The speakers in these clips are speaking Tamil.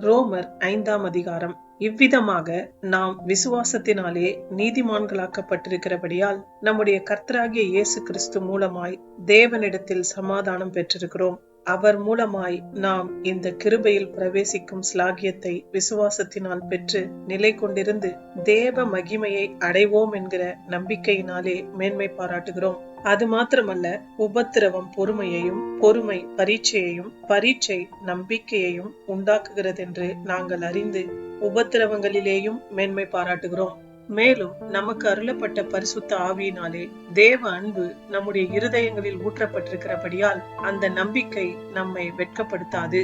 ரோமர் 5ஆம் அதிகாரம். இவ்விதமாக நாம் விசுவாசத்தினாலே நீதிமான்களாக்கப்பட்டிருக்கிறபடியால் நம்முடைய கர்த்தராகிய இயேசு கிறிஸ்து மூலமாய் தேவனிடத்தில் சமாதானம் பெற்றிருக்கிறோம். அவர் மூலமாய் நாம் இந்த கிருபையில் பிரவேசிக்கும் ஸ்லாகியத்தை விசுவாசத்தினால் பெற்று நிலை கொண்டிருந்து தேவ மகிமையை அடைவோம் என்கிற நம்பிக்கையினாலே மேன்மை பாராட்டுகிறோம். அது மாத்திரமல்ல, உபத்திரவம் பொறுமையையும், பொறுமை பரீட்சையையும், பரீட்சை நம்பிக்கையையும் உண்டாக்குகிறதென்று நாங்கள் அறிந்து உபத்திரவங்களிலேயும் மேன்மை பாராட்டுகிறோம். மேலும் நமக்கு அருளப்பட்ட பரிசுத்த ஆவியினாலே தேவ அன்பு நம்முடைய இருதயங்களில் ஊற்றப்பட்டிருக்கிறபடியால் அந்த நம்பிக்கை நம்மை வெட்கப்படுத்தாது.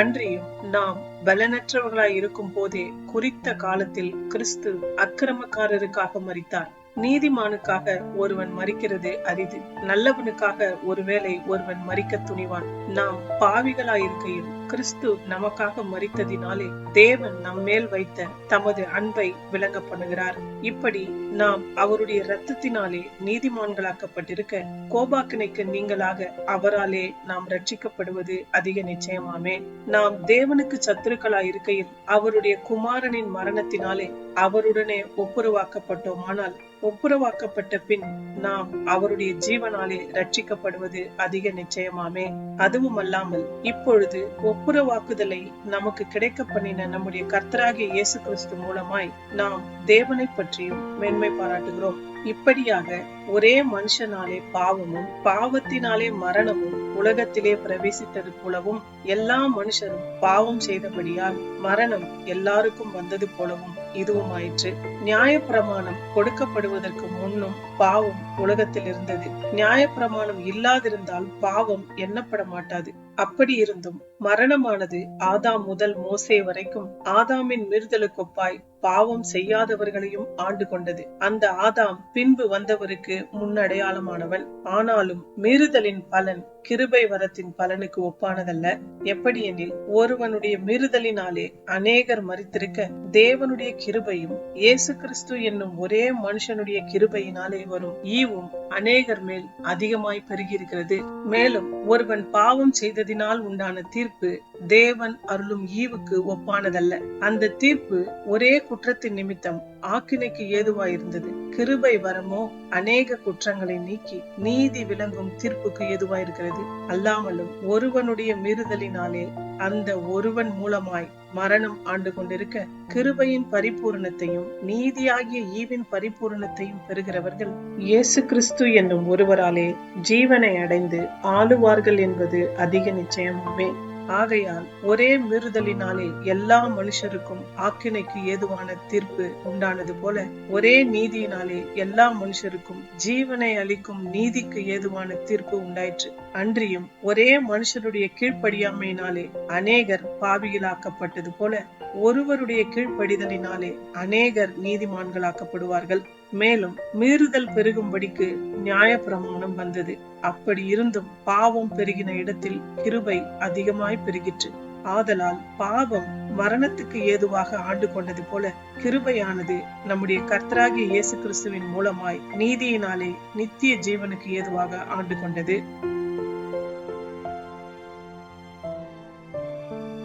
அன்றியும் நாம் பலனற்றவர்களாய் இருக்கும் போதே குறித்த காலத்தில் கிறிஸ்து அக்கிரமக்காரருக்காக மரித்தார். நீதிமானுக்காக ஒருவன் மரிக்கிறது அரிது, நல்லவனுக்காக ஒருவேளை ஒருவன் மரிக்க துணிவான். நாம் பாவிகளாயிருக்கையில் கிறிஸ்து நமக்காக மரித்ததினாலே தேவன் நம்மேல் வைத்த தமது அன்பை விளங்க பண்ணுகிறார். இப்படி நாம் அவருடைய இரத்தத்தினாலே நீதிமான்களாக்கப்பட்டிருக்க கோபாக்கினைக்கு நீங்களாக அவராலே நாம் ரட்சிக்கப்படுவது அதிக நிச்சயமாமே. நாம் தேவனுக்கு சத்துருக்களாயிருக்கையில் அவருடைய குமாரனின் மரணத்தினாலே அவருடனே ஒப்புரவாக்கப்பட்டோமானால் ஒப்புரவாக்கப்பட்ட பின் நாம் அவருடைய ஜீவனாலே ரட்சிக்கப்படுவது அதிக நிச்சயமாமே. அதுவும் அல்லாமல் இப்பொழுது ஒப்புரவாக்குதலை நமக்கு கிடைக்க பண்ணின நம்முடைய கர்த்தராகிய இயேசு கிறிஸ்து மூலமாய் நாம் தேவனை பற்றியும் மேன்மை பாராட்டுகிறோம். இப்படியாக ஒரே மனுஷனாலே பாவமும் பாவத்தினாலே மரணமும் உலகத்திலே பிரவேசித்தது போலவும் எல்லா மனுஷரும் பாவம் செய்தபடியால் மரணம் எல்லாருக்கும் வந்தது போலவும் இதுவும் ஆயிற்று. நியாயப்பிரமாணம் கொடுக்கப்படுவதற்கு முன்னும் பாவம் உலகத்தில் இருந்தது. நியாயப்பிரமாணம் இல்லாதிருந்தால் பாவம் எண்ணப்பட மாட்டாது. அப்படி இருந்தும் மரணமானது ஆதாம் முதல் மோசே வரைக்கும் ஆதாமின் மீறுதலுக்கொப்பாய் பாவம் செய்யாதவர்களையும் ஆண்டு கொண்டது. அந்த ஆதாம் பின்பு வந்தவருக்கு முன்னடையாளமானவன். ஆனாலும் மீறுதலின் பலன் கிருபை வரத்தின் பலனுக்கு ஒப்பானதல்ல. எப்படி எனில், ஒருவனுடைய மீறுதலினாலே அநேகர் மரித்திருக்க தேவனுடைய கிருபையும் இயேசு கிறிஸ்து என்னும் ஒரே மனுஷனுடைய கிருபையினாலே வரும் ஈவும் அநேகர் மேல் அதிகமாய் பெருகியிருக்கிறது. மேலும் ஒருவன் பாவம் செய்ததினால் உண்டான தீர்ப்பு தேவன் அருளும் ஈவுக்கு ஒப்பானதல்ல. அந்த தீர்ப்பு ஒரே குற்றத்தின் நிமித்தம் ஆக்கினைக்கு ஏதுவாயிருந்தது. கிருபை வரமோ அநேக குற்றங்களை நீக்கி நீதி விளங்கும் தீர்ப்புக்கு ஏதுவாயிருக்கிறது. அல்லாமலும் ஒருவனுடைய மீறுதலினாலே அந்த ஒருவன் மூலமாய் மரணம் ஆண்டு கொண்டிருக்க கிருபையின் பரிபூரணத்தையும் நீதியாகிய ஈவின் பரிபூரணத்தையும் பெறுகிறவர்கள் இயேசு கிறிஸ்து என்னும் ஒருவராலே ஜீவனை அடைந்து ஆளுவார்கள் என்பது அதிக நிச்சயமாமே. ஆகையால் ஒரே மீறுதலினாலே எல்லா மனுஷருக்கும் ஆக்கினைக்கு ஏதுவான தீர்ப்பு உண்டானது போல ஒரே நீதியினாலே எல்லா மனுஷருக்கும் ஜீவனை அளிக்கும் நீதிக்கு ஏதுவான தீர்ப்பு உண்டாயிற்று. அன்றியும் ஒரே மனுஷருடைய கீழ்ப்படியாமையினாலே அநேகர் பாவிகளாக்கப்பட்டது போல ஒருவருடைய கீழ்ப்படிதலினாலே அநேகர் நீதிமான்களாக்கப்படுவார்கள். மேலும் மீறுதல் பெருகும்படிக்கு நியாயப்பிரமாணம் வந்தது. அப்படி இருந்தும் பாவம் பெருகின இடத்தில் கிருபை அதிகமாய் பெருகிற்று. ஆதலால் பாவம் மரணத்துக்கு ஏதுவாக ஆண்டு கொண்டது போல கிருபையானது நம்முடைய கர்த்தராகிய இயேசு கிறிஸ்துவின் மூலமாய் நீதியினாலே நித்திய ஜீவனுக்கு ஏதுவாக ஆண்டு கொண்டது.